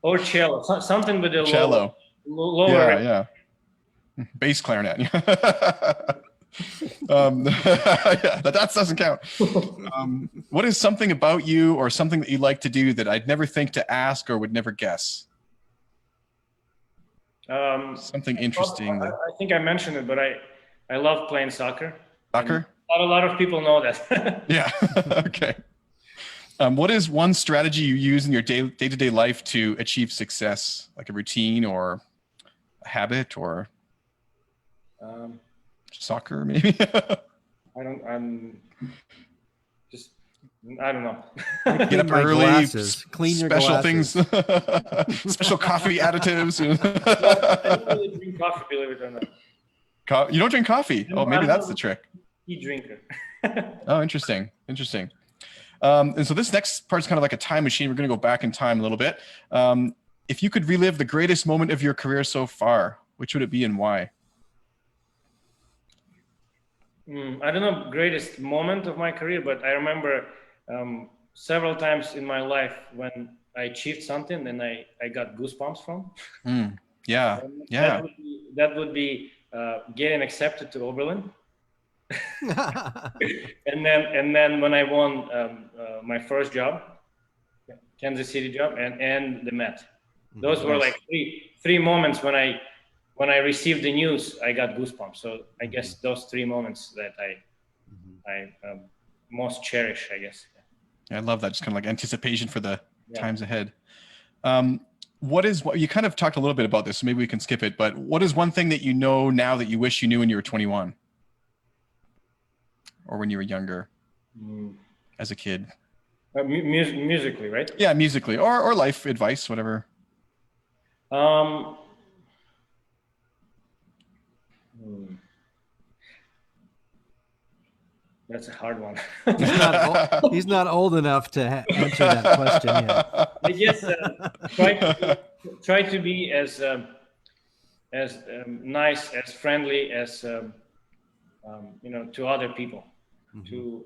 Or cello. Something with the cello. Lower. Yeah. Bass clarinet. That doesn't count. What is something about you or something that you like to do that I'd never think to ask or would never guess? Something interesting. I think I mentioned it, but I love playing soccer. Soccer? Not a lot of people know that. Yeah. Okay. What is one strategy you use in your day-to-day life to achieve success, like a routine or a habit or soccer, maybe? I don't know. Get up early, clean your special glasses. things, special coffee additives. I don't really drink coffee, believe it or not. You don't drink coffee? Oh, maybe that's the trick. Tea drinker. Oh, interesting. And so this next part is kind of like a time machine. We're going to go back in time a little bit. If you could relive the greatest moment of your career so far, which would it be and why? I don't know greatest moment of my career, but I remember several times in my life when I achieved something and I got goosebumps from. Yeah. That would be getting accepted to Oberlin. and then when I won my first job, Kansas City job, and the Met. Those were like three moments when I received the news, I got goosebumps. So I guess those 3 moments that I most cherish, I guess. I love that. Just kind of like anticipation for the times ahead. What you kind of talked a little bit about this, so maybe we can skip it, but what is one thing that you know now that you wish you knew when you were 21? Or when you were younger, as a kid? Musically, right? Yeah, musically, or life advice, whatever. That's a hard one. He's not old enough to answer that question yet. I guess try to be as nice, as friendly as to other people. To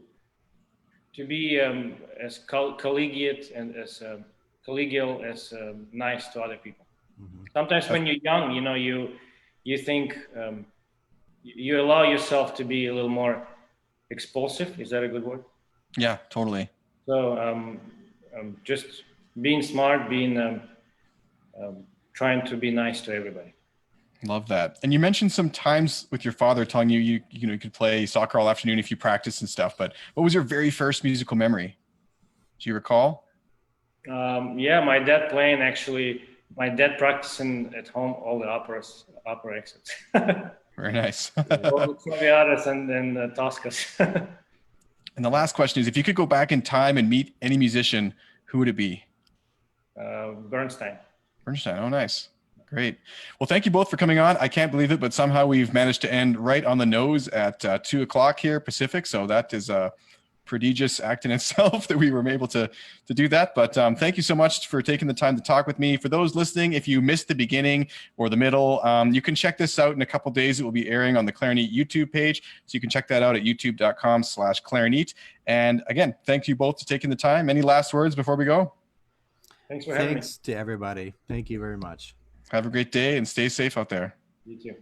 be as collegiate and as collegial as nice to other people. Sometimes when you're young, you think you allow yourself to be a little more expulsive. Is that a good word? Yeah, totally. So just being smart, being trying to be nice to everybody. Love that. And you mentioned some times with your father telling you could play soccer all afternoon if you practice and stuff, but what was your very first musical memory? Do you recall? My dad playing, actually. My dad practicing at home all the opera exits. Very nice. All the Traviatas and Toscas. And the last question is, if you could go back in time and meet any musician, who would it be? Bernstein. Bernstein. Oh, nice. Great. Well, thank you both for coming on. I can't believe it, but somehow we've managed to end right on the nose at 2:00 here Pacific. So that is a prodigious act in itself that we were able to do that. But thank you so much for taking the time to talk with me. For those listening, if you missed the beginning or the middle, you can check this out in a couple days. It will be airing on the Clarineat YouTube page. So you can check that out at youtube.com/Clarineat. And again, thank you both for taking the time. Any last words before we go? Thanks for having me. Thanks to everybody. Thank you very much. Have a great day and stay safe out there. You too.